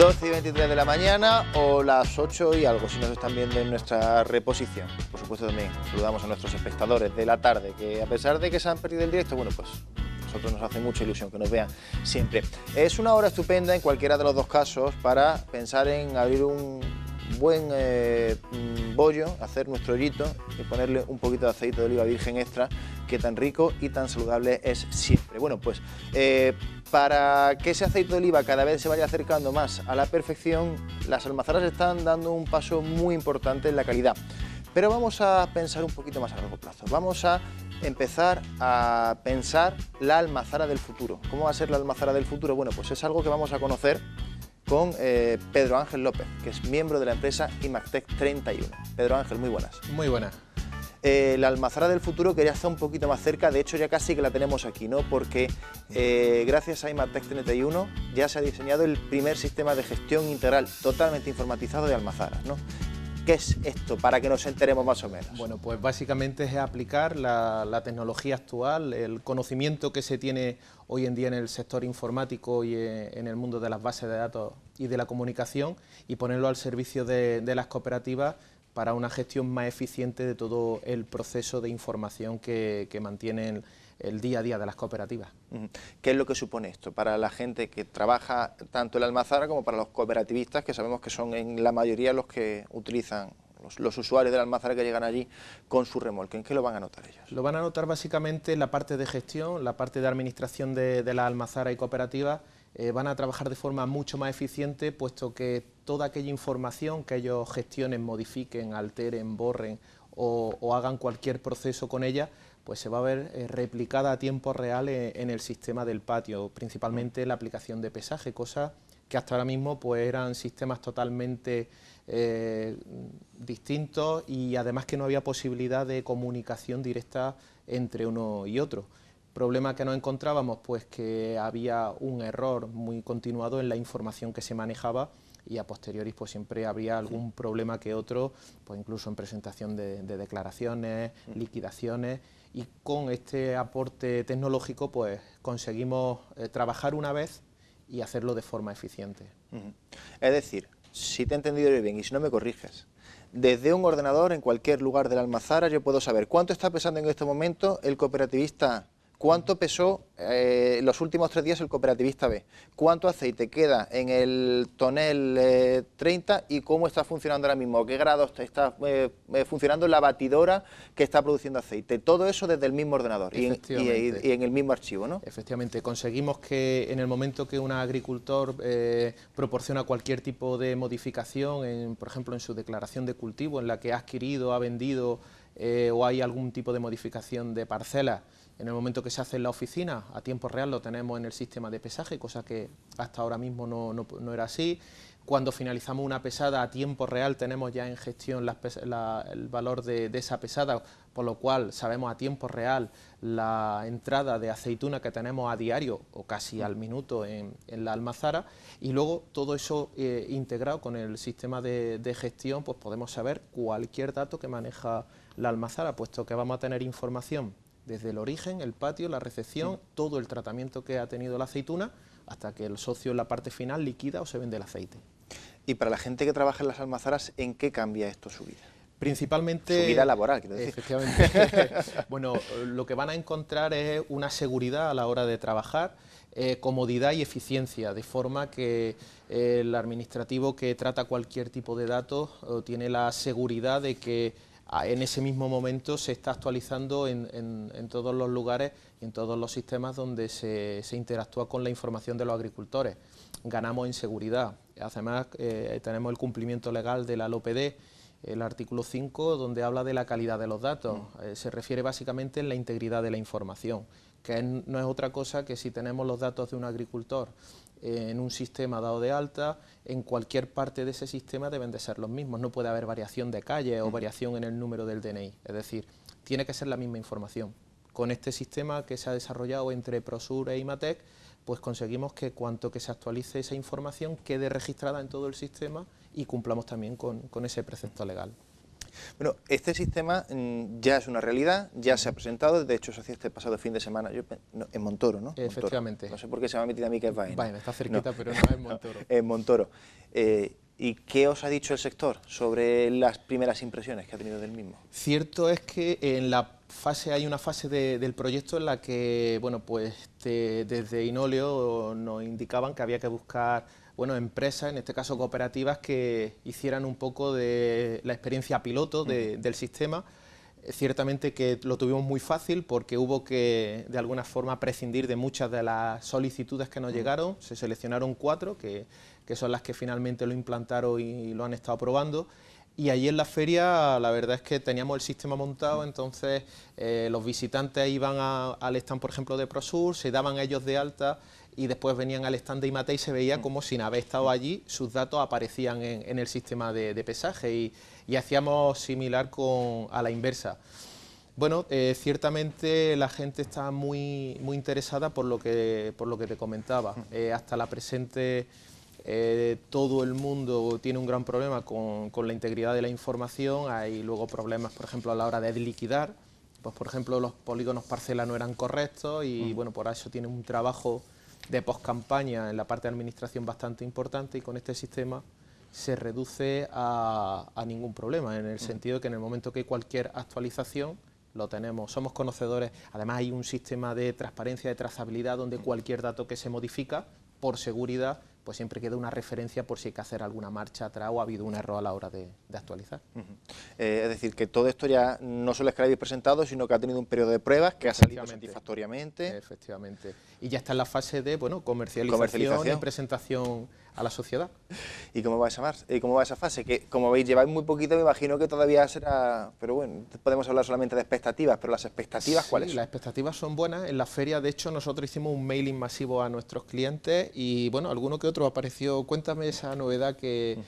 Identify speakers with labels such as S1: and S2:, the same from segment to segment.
S1: 12:23 de la mañana o las 8 y algo, si nos están viendo en nuestra reposición. Por supuesto también saludamos a nuestros espectadores de la tarde, que a pesar de que se han perdido el directo, bueno, pues a nosotros nos hace mucha ilusión que nos vean siempre. Es una hora estupenda en cualquiera de los dos casos para pensar en abrir un buen bollo, hacer nuestro hoyito y ponerle un poquito de aceite de oliva virgen extra, que tan rico y tan saludable es siempre. Bueno, pues para que ese aceite de oliva cada vez se vaya acercando más a la perfección, las almazaras están dando un paso muy importante en la calidad. Pero vamos a pensar un poquito más a largo plazo. Vamos a empezar a pensar la almazara del futuro. ¿Cómo va a ser la almazara del futuro? Bueno, pues es algo que vamos a conocer con Pedro Ángel López, que es miembro de la empresa IMACTEC 31. Pedro Ángel, muy buenas.
S2: Muy buenas.
S1: La almazara del futuro, que ya está un poquito más cerca, de hecho ya casi que la tenemos aquí, ¿no? Porque gracias a IMACTEC 31 ya se ha diseñado el primer sistema de gestión integral totalmente informatizado de almazaras, ¿no? ¿Qué es esto? Para que nos enteremos más o menos.
S2: Bueno, pues básicamente es aplicar la tecnología actual, el conocimiento que se tiene hoy en día en el sector informático y en el mundo de las bases de datos y de la comunicación, y ponerlo al servicio de las cooperativas para una gestión más eficiente de todo el proceso de información que mantienen el día a día de las cooperativas.
S1: ¿Qué es lo que supone esto para la gente que trabaja tanto en la almazara como para los cooperativistas, que sabemos que son en la mayoría los que utilizan, los usuarios de la almazara que llegan allí con su remolque? ¿En qué lo van a notar ellos?
S2: Lo van a notar básicamente en la parte de gestión, la parte de administración de la almazara y cooperativas. Van a trabajar de forma mucho más eficiente, puesto que toda aquella información que ellos gestionen, modifiquen, alteren, borren o hagan cualquier proceso con ella, pues se va a ver replicada a tiempo real en el sistema del patio, principalmente la aplicación de pesaje, cosas que hasta ahora mismo pues eran sistemas totalmente distintos, y además que no había posibilidad de comunicación directa entre uno y otro. Problema que nos encontrábamos, pues que había un error muy continuado en la información que se manejaba, y a posteriori pues siempre había algún problema que otro, pues incluso en presentación de declaraciones, liquidaciones, y con este aporte tecnológico pues conseguimos trabajar una vez y hacerlo de forma eficiente.
S1: Es decir, si te he entendido bien y si no me corriges, desde un ordenador en cualquier lugar de la almazara yo puedo saber cuánto está pesando en este momento el cooperativista, cuánto pesó los últimos 3 días el cooperativista B, cuánto aceite queda en el tonel 30 y cómo está funcionando ahora mismo, qué grado está funcionando la batidora que está produciendo aceite. Todo eso desde el mismo ordenador y en el mismo archivo, ¿no?
S2: Efectivamente, conseguimos que en el momento que un agricultor proporciona cualquier tipo de modificación, por ejemplo en su declaración de cultivo, en la que ha adquirido, ha vendido o hay algún tipo de modificación de parcela, en el momento que se hace en la oficina, a tiempo real lo tenemos en el sistema de pesaje, cosa que hasta ahora mismo no era así. Cuando finalizamos una pesada, a tiempo real tenemos ya en gestión el valor de esa pesada, por lo cual sabemos a tiempo real la entrada de aceituna que tenemos a diario o casi al minuto en la almazara, y luego todo eso integrado con el sistema de gestión, pues podemos saber cualquier dato que maneja la almazara, puesto que vamos a tener información desde el origen, el patio, la recepción, todo el tratamiento que ha tenido la aceituna, hasta que el socio en la parte final liquida o se vende el aceite.
S1: Y para la gente que trabaja en las almazaras, ¿en qué cambia esto su vida?
S2: Principalmente...
S1: Su vida laboral, quiero decir.
S2: Efectivamente. Bueno, lo que van a encontrar es una seguridad a la hora de trabajar, comodidad y eficiencia, de forma que el administrativo que trata cualquier tipo de datos tiene la seguridad de que en ese mismo momento se está actualizando en todos los lugares y en todos los sistemas donde se interactúa con la información de los agricultores. Ganamos en seguridad. Además, tenemos el cumplimiento legal de la LOPD, el artículo 5, donde habla de la calidad de los datos. Se refiere básicamente en la integridad de la información, que no es otra cosa que si tenemos los datos de un agricultor en un sistema dado de alta, en cualquier parte de ese sistema deben de ser los mismos, no puede haber variación de calle o variación en el número del DNI, es decir, tiene que ser la misma información. Con este sistema que se ha desarrollado entre Prosur e IMATEC, pues conseguimos que cuanto que se actualice esa información quede registrada en todo el sistema y cumplamos también con ese precepto legal.
S1: Bueno, este sistema ya es una realidad, ya se ha presentado, de hecho se hacía este pasado fin de semana, en Montoro, ¿no?
S2: Efectivamente.
S1: Montoro. No sé por qué se me ha metido a mí que es Baena.
S2: Baena, está cerquita,
S1: No.
S2: pero no es Montoro.
S1: En Montoro. ¿Y qué os ha dicho el sector sobre las primeras impresiones que ha tenido del mismo?
S2: Cierto es que hay una fase del proyecto en la que, bueno, pues desde Inolio nos indicaban que había que buscar, bueno, empresas, en este caso cooperativas, que hicieran un poco de la experiencia piloto del sistema. Ciertamente que lo tuvimos muy fácil porque hubo que, de alguna forma, prescindir de muchas de las solicitudes que nos llegaron. Se seleccionaron 4, que son las que finalmente lo implantaron y lo han estado probando. Y allí en la feria la verdad es que teníamos el sistema montado, entonces los visitantes iban al stand, por ejemplo, de Prosur, se daban ellos de alta y después venían al stand de IMATE y se veía como sin haber estado allí, sus datos aparecían en el sistema de pesaje y hacíamos similar a la inversa. Bueno, ciertamente la gente está muy interesada por lo que te comentaba. Hasta la presente todo el mundo tiene un gran problema con la integridad de la información. Hay luego problemas, por ejemplo, a la hora de liquidar. Pues, por ejemplo, los polígonos parcela no eran correctos y, bueno, por eso tiene un trabajo de poscampaña en la parte de administración bastante importante, y con este sistema se reduce a ningún problema, en el sentido de que en el momento que hay cualquier actualización lo tenemos, somos conocedores. Además hay un sistema de transparencia, de trazabilidad, donde cualquier dato que se modifica, por seguridad, pues siempre queda una referencia por si hay que hacer alguna marcha atrás o ha habido un error a la hora de actualizar.
S1: Es decir, que todo esto ya no solo es que lo habéis presentado, sino que ha tenido un periodo de pruebas que ha salido satisfactoriamente.
S2: Efectivamente. Y ya está en la fase de, bueno, comercialización y presentación a la sociedad.
S1: ¿Y cómo va esa fase? Que como veis, lleváis muy poquito, me imagino que todavía será... Pero bueno, podemos hablar solamente de expectativas, pero las expectativas, ¿cuáles son?
S2: Las expectativas son buenas. En la feria, de hecho, nosotros hicimos un mailing masivo a nuestros clientes y, bueno, alguno que otro apareció. Cuéntame esa novedad que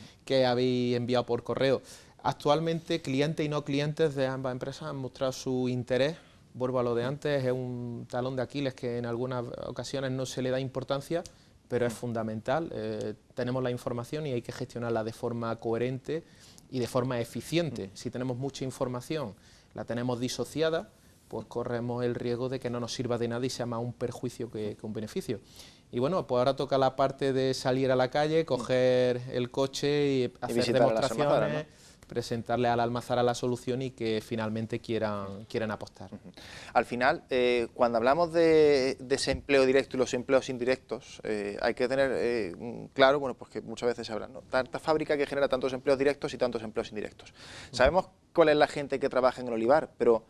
S2: habéis enviado por correo. Actualmente, clientes y no clientes de ambas empresas han mostrado su interés. Vuelvo a lo de antes, es un talón de Aquiles que en algunas ocasiones no se le da importancia, pero es fundamental. Tenemos la información y hay que gestionarla de forma coherente y de forma eficiente. Si tenemos mucha información, la tenemos disociada, pues corremos el riesgo de que no nos sirva de nada y sea más un perjuicio que un beneficio. Y bueno, pues ahora toca la parte de salir a la calle, coger el coche y hacer demostraciones, presentarle al almazara la solución y que finalmente quieran apostar.
S1: Al final, cuando hablamos de ese empleo directo y los empleos indirectos, hay que tener claro, bueno, pues que muchas veces se habla, ¿no? Tanta fábrica que genera tantos empleos directos y tantos empleos indirectos. Sabemos cuál es la gente que trabaja en el olivar, pero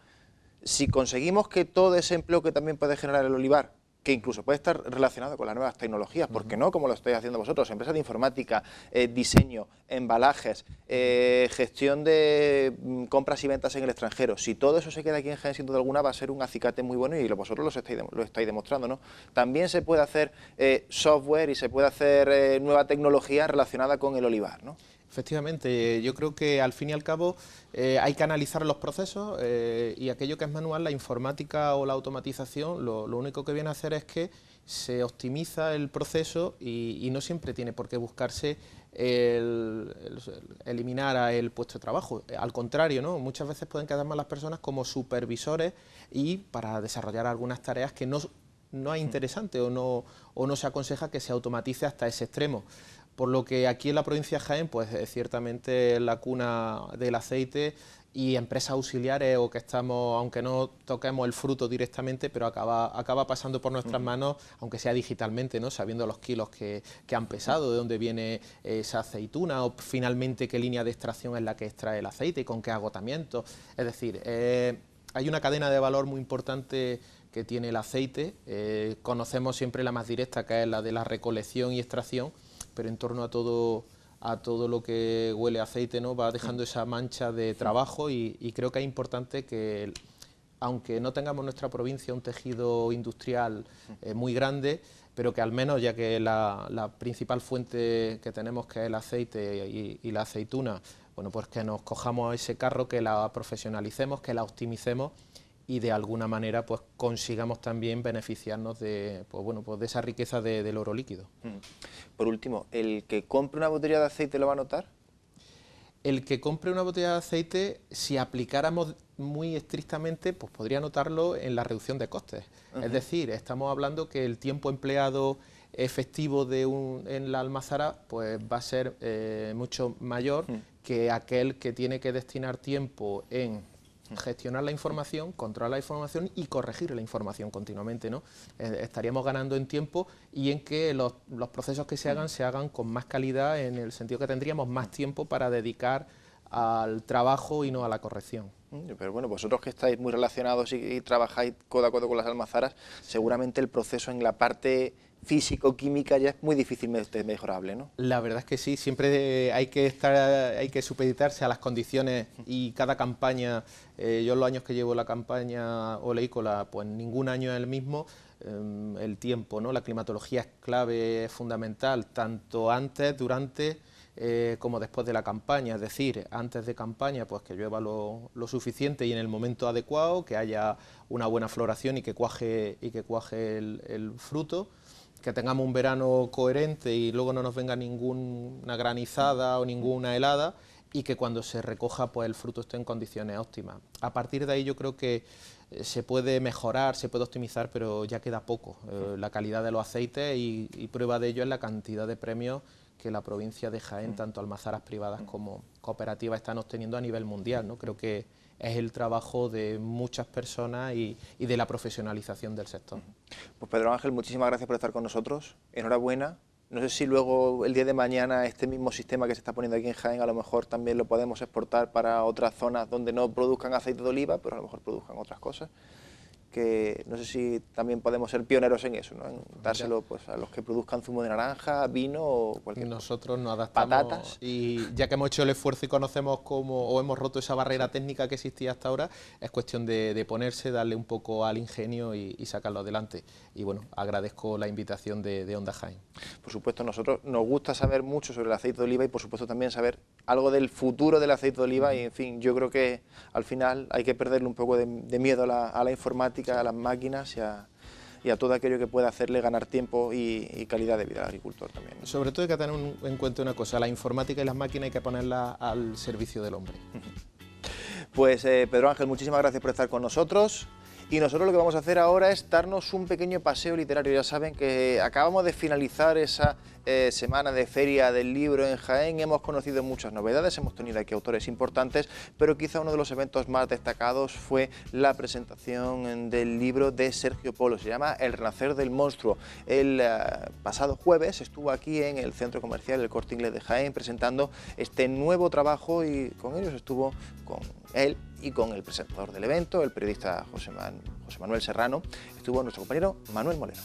S1: si conseguimos que todo ese empleo que también puede generar el olivar, que incluso puede estar relacionado con las nuevas tecnologías, ¿por qué no? Como lo estáis haciendo vosotros, empresas de informática, diseño, embalajes, gestión de compras y ventas en el extranjero. Si todo eso se queda aquí en Jaén, sin duda alguna va a ser un acicate muy bueno y vosotros lo estáis demostrando, ¿no? También se puede hacer software y se puede hacer nueva tecnología relacionada con el olivar, ¿no?
S2: Efectivamente, yo creo que al fin y al cabo hay que analizar los procesos y aquello que es manual, la informática o la automatización, lo único que viene a hacer es que se optimiza el proceso y no siempre tiene por qué buscarse eliminar el puesto de trabajo. Al contrario, ¿no? Muchas veces pueden quedar más las personas como supervisores y para desarrollar algunas tareas que no es interesante o no se aconseja que se automatice hasta ese extremo. Por lo que aquí en la provincia de Jaén, pues ciertamente la cuna del aceite y empresas auxiliares o que estamos, aunque no toquemos el fruto directamente, pero acaba pasando por nuestras manos, aunque sea digitalmente, ¿no? Sabiendo los kilos que han pesado, de dónde viene esa aceituna o finalmente qué línea de extracción es la que extrae el aceite y con qué agotamiento. Es decir, hay una cadena de valor muy importante que tiene el aceite. Conocemos siempre la más directa, que es la de la recolección y extracción, pero en torno a todo lo que huele a aceite, ¿no? Va dejando esa mancha de trabajo y creo que es importante que, aunque no tengamos en nuestra provincia un tejido industrial muy grande, pero que al menos, ya que la principal fuente que tenemos, que es el aceite y la aceituna, bueno, pues que nos cojamos ese carro, que la profesionalicemos, que la optimicemos y de alguna manera pues consigamos también beneficiarnos de, pues, bueno, pues de esa riqueza del oro líquido.
S1: Por último, ¿el que compre una botella de aceite lo va a notar?
S2: El que compre una botella de aceite, si aplicáramos muy estrictamente, pues podría notarlo en la reducción de costes. Es decir, estamos hablando que el tiempo empleado efectivo en la almazara pues va a ser mucho mayor que aquel que tiene que destinar tiempo en gestionar la información, controlar la información y corregir la información continuamente, ¿no? Estaríamos ganando en tiempo y en que los procesos que se hagan con más calidad, en el sentido que tendríamos más tiempo para dedicar al trabajo y no a la corrección.
S1: Pero bueno, vosotros que estáis muy relacionados y trabajáis codo a codo con las almazaras, seguramente el proceso en la parte físico-química ya es muy difícilmente mejorable, ¿no?
S2: La verdad es que sí, siempre hay que supeditarse a las condiciones y cada campaña, yo los años que llevo la campaña oleícola, pues ningún año es el mismo. El tiempo, ¿no? La climatología es clave, es fundamental, tanto antes, durante como después de la campaña. Es decir, antes de campaña, pues que llueva lo suficiente y en el momento adecuado, que haya una buena floración y que cuaje el fruto, que tengamos un verano coherente y luego no nos venga ninguna granizada o ninguna helada, y que cuando se recoja pues el fruto esté en condiciones óptimas. A partir de ahí yo creo que se puede mejorar, se puede optimizar, pero ya queda poco. La calidad de los aceites y prueba de ello es la cantidad de premios que la provincia de Jaén, tanto almazaras privadas como cooperativas, están obteniendo a nivel mundial, ¿no? Creo que es el trabajo de muchas personas y de la profesionalización del sector.
S1: Pues Pedro Ángel, muchísimas gracias por estar con nosotros, enhorabuena. No sé si luego el día de mañana este mismo sistema que se está poniendo aquí en Jaén a lo mejor también lo podemos exportar para otras zonas donde no produzcan aceite de oliva, pero a lo mejor produzcan otras cosas. Que no sé si también podemos ser pioneros en eso, ¿no? En dárselo pues, a los que produzcan zumo de naranja, vino o cualquier cosa.
S2: Nosotros nos adaptamos,
S1: patatas.
S2: Y ya que hemos hecho el esfuerzo y conocemos cómo, o hemos roto esa barrera técnica que existía hasta ahora, es cuestión de ponerse, darle un poco al ingenio y sacarlo adelante. Y bueno, agradezco la invitación de Onda Jaén.
S1: Por supuesto, nosotros nos gusta saber mucho sobre el aceite de oliva y por supuesto también saber algo del futuro del aceite de oliva y en fin, yo creo que al final hay que perderle un poco de miedo a la informática, a las máquinas y a todo aquello que pueda hacerle ganar tiempo y calidad de vida al agricultor también, ¿no?
S2: Sobre todo hay que tener en cuenta una cosa, la informática y las máquinas hay que ponerlas al servicio del hombre.
S1: Pues Pedro Ángel, muchísimas gracias por estar con nosotros. Y nosotros lo que vamos a hacer ahora es darnos un pequeño paseo literario. Ya saben que acabamos de finalizar esa semana de Feria del Libro en Jaén. Hemos conocido muchas novedades, hemos tenido aquí autores importantes, pero quizá uno de los eventos más destacados fue la presentación del libro de Sergio Polo. Se llama El Renacer del Monstruo. El pasado jueves estuvo aquí en el Centro Comercial El Corte Inglés de Jaén presentando este nuevo trabajo y con ellos estuvo con él y con el presentador del evento, el periodista José Manuel Serrano, estuvo nuestro compañero Manuel Molero.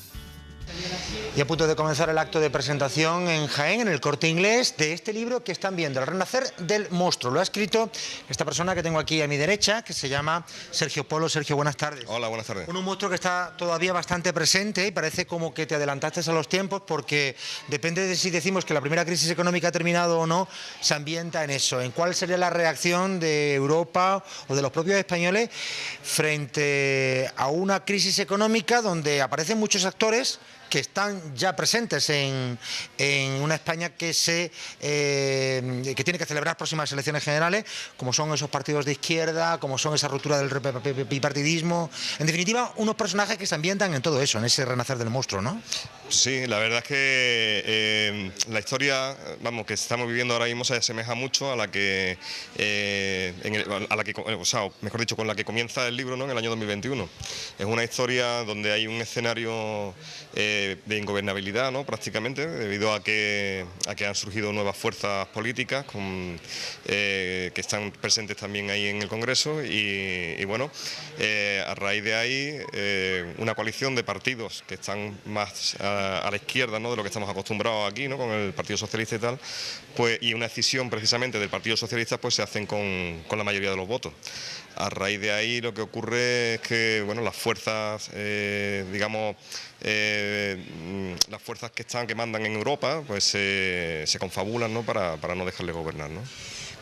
S3: Y a punto de comenzar el acto de presentación en Jaén, en el Corte Inglés, de este libro que están viendo, El Renacer del Monstruo. Lo ha escrito esta persona que tengo aquí a mi derecha, que se llama Sergio Polo. Sergio, buenas tardes.
S4: Hola, buenas tardes.
S3: Un monstruo que está todavía bastante presente y parece como que te adelantaste a los tiempos, porque depende de si decimos que la primera crisis económica ha terminado o no, se ambienta en eso, en cuál sería la reacción de Europa o de los propios españoles frente a una crisis económica donde aparecen muchos actores que están ya presentes en una España que tiene que celebrar próximas elecciones generales, como son esos partidos de izquierda, como son esa ruptura del bipartidismo. En definitiva, unos personajes que se ambientan en todo eso, en ese renacer del monstruo, ¿no?
S4: Sí, la verdad es que la historia, vamos, que estamos viviendo ahora mismo se asemeja mucho a la que, mejor dicho, con la que comienza el libro, ¿no?, en el año 2021. Es una historia donde hay un escenario de ingobernabilidad, ¿no?, prácticamente, debido a que han surgido nuevas fuerzas políticas que están presentes también ahí en el Congreso y bueno, a raíz de ahí una coalición de partidos que están más a la izquierda, ¿no?, de lo que estamos acostumbrados aquí, ¿no?, con el Partido Socialista y tal, pues, y una decisión precisamente del Partido Socialista, pues se hacen con la mayoría de los votos. A raíz de ahí lo que ocurre es que, bueno, las fuerzas, las fuerzas que mandan en Europa, pues se confabulan, ¿no?, para no dejarle gobernar, ¿no?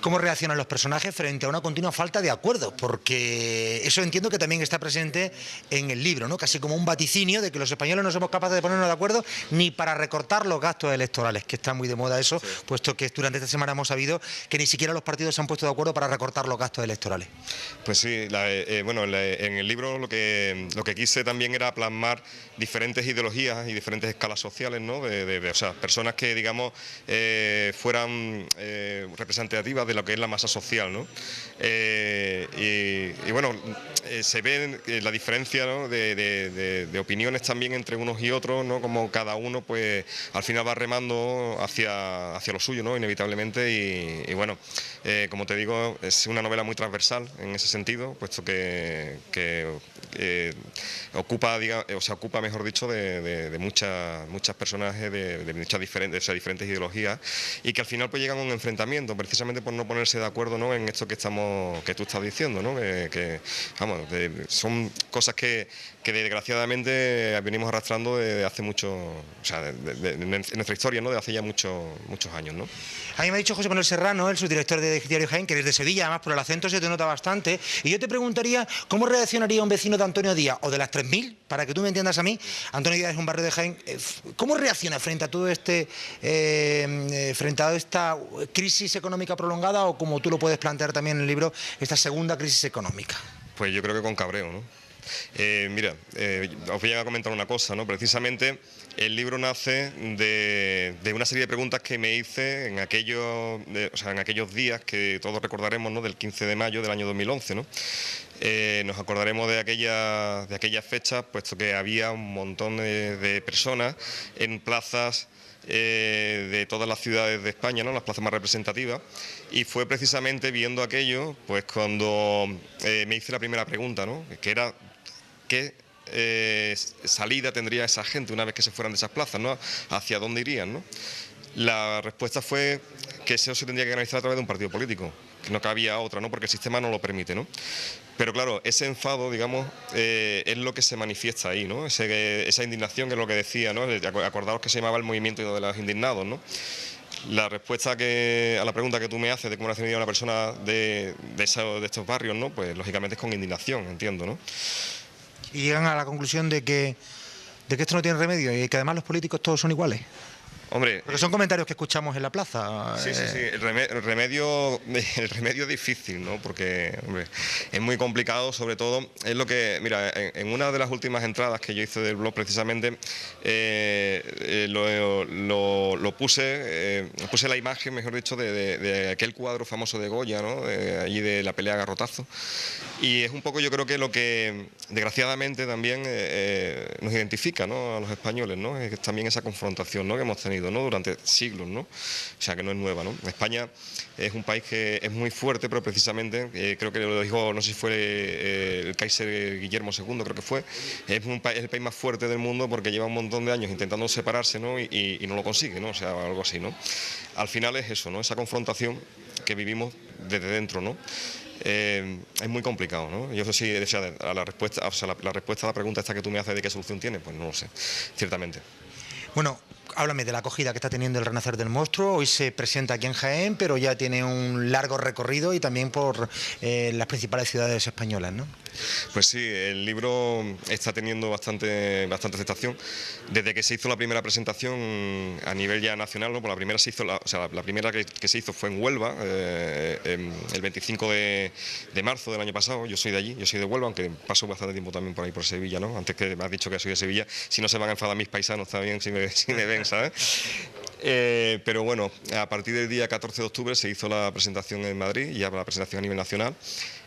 S3: ¿Cómo reaccionan los personajes frente a una continua falta de acuerdo? Porque eso entiendo que también está presente en el libro, ¿no? Casi como un vaticinio de que los españoles no somos capaces de ponernos de acuerdo ni para recortar los gastos electorales, que está muy de moda eso, sí, puesto que durante esta semana hemos sabido que ni siquiera los partidos se han puesto de acuerdo para recortar los gastos electorales.
S4: Pues sí, en el libro lo que quise también era plasmar diferentes ideologías y diferentes escalas sociales, ¿no? O sea, personas que, digamos, fueran representativas de lo que es la masa social, ¿no? Bueno, se ve la diferencia, ¿no? de opiniones también entre unos y otros, ¿no? Como cada uno pues al final va remando hacia lo suyo, ¿no? Inevitablemente, y bueno, como te digo, es una novela muy transversal en ese sentido, puesto que ocupa, mejor dicho, de muchas personajes de muchas diferentes ideologías, y que al final pues llegan a un enfrentamiento precisamente por no ponerse de acuerdo, ¿no? En esto que tú estás diciendo, ¿no? Vamos, son cosas que desgraciadamente venimos arrastrando desde hace mucho, o sea, en nuestra historia, ¿no? De hace ya muchos años, ¿no?
S3: A mí me ha dicho José Manuel Serrano, el subdirector de Diario Jaén, que eres de Sevilla, además por el acento se te nota bastante, y yo te preguntaría cómo reaccionaría un vecino de Antonio Díaz o de las 3000, para que tú me entiendas a mí. Antonio Díaz es un barrio de Jaén. ¿Cómo reacciona frente a todo frente a esta crisis económica prolongada, o como tú lo puedes plantear también en el libro, esta segunda crisis económica?
S4: Pues yo creo que con cabreo, ¿no? Mira, os voy a comentar una cosa, ¿no? Precisamente el libro nace de una serie de preguntas que me hice en aquellos días que todos recordaremos, ¿no? Del 15 de mayo del año 2011, ¿no? Nos acordaremos de aquellas fechas, puesto que había un montón de personas en plazas de todas las ciudades de España, ¿no? Las plazas más representativas, y fue precisamente viendo aquello pues cuando me hice la primera pregunta, ¿no? Que era ¿qué salida tendría esa gente una vez que se fueran de esas plazas, ¿no? ¿Hacia dónde irían, ¿no? La respuesta fue que eso se tendría que analizar a través de un partido político, que no cabía otra, ¿no? Porque el sistema no lo permite, ¿no? Pero claro, ese enfado, digamos, es lo que se manifiesta ahí, ¿no? Esa indignación, que es lo que decía, ¿no? Acordaos que se llamaba el movimiento de los indignados, ¿no? La respuesta a la pregunta que tú me haces de cómo reaccionaría una persona de estos barrios, ¿no? Pues lógicamente es con indignación, entiendo, ¿no?
S3: Y llegan a la conclusión de que esto no tiene remedio y que además los políticos todos son iguales.
S4: Hombre,
S3: porque son comentarios que escuchamos en la plaza.
S4: Sí. El remedio es difícil, ¿no? Porque, hombre, es muy complicado, sobre todo, es lo que, mira, en una de las últimas entradas que yo hice del blog, precisamente, puse la imagen, mejor dicho, de aquel cuadro famoso de Goya, ¿no? Allí de la pelea a garrotazo. Y es un poco, yo creo que lo que, desgraciadamente, también nos identifica, ¿no? A los españoles, ¿no? Es también esa confrontación, ¿no? Que hemos tenido, ¿no? Durante siglos, ¿no? O sea, que no es nueva, ¿no? España es un país que es muy fuerte, pero precisamente, creo que lo dijo, no sé si fue el Kaiser Guillermo II, creo que fue, es el país más fuerte del mundo porque lleva un montón de años intentando separarse, ¿no? Y no lo consigue, ¿no? O sea, algo así, ¿no? Al final es eso, ¿no? Esa confrontación que vivimos desde dentro, ¿no? Es muy complicado, ¿no? Yo sí, o sea, la respuesta a la pregunta esta que tú me haces de qué solución tiene, pues no lo sé, ciertamente.
S3: Bueno, háblame de la acogida que está teniendo el Renacer del Monstruo. Hoy se presenta aquí en Jaén, pero ya tiene un largo recorrido y también por las principales ciudades españolas, ¿no?
S4: Pues sí, el libro está teniendo bastante aceptación. Desde que se hizo la primera presentación a nivel ya nacional, ¿no? Pues la primera que se hizo fue en Huelva, el 25 de marzo del año pasado. Yo soy de allí, yo soy de Huelva, aunque paso bastante tiempo también por ahí por Sevilla, ¿no? Antes que me has dicho que soy de Sevilla, si no se van a enfadar mis paisanos también si me ven, ¿sabes? Pero bueno, a partir del día 14 de octubre se hizo la presentación en Madrid, ya la presentación a nivel nacional,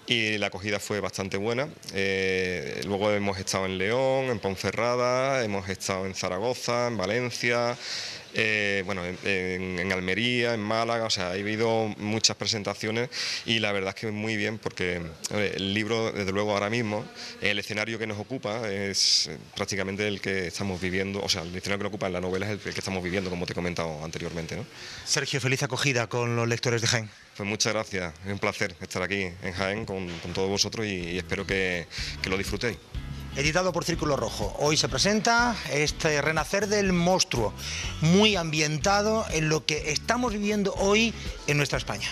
S4: y la acogida fue bastante buena. Luego hemos estado en León, en Ponferrada, hemos estado en Zaragoza, en Valencia, bueno, en Almería, en Málaga. O sea, ha habido muchas presentaciones y la verdad es que muy bien, porque el libro, desde luego, ahora mismo, el escenario que nos ocupa es prácticamente el que estamos viviendo. O sea, el escenario que nos ocupa en la novela es el que estamos viviendo, como te he comentado anteriormente, ¿no?
S3: Sergio, feliz acogida con los lectores de Jaén.
S4: Pues muchas gracias, es un placer estar aquí en Jaén con todos vosotros y espero que lo disfrutéis.
S3: Editado por Círculo Rojo. Hoy se presenta este Renacer del Monstruo, muy ambientado en lo que estamos viviendo hoy en nuestra España.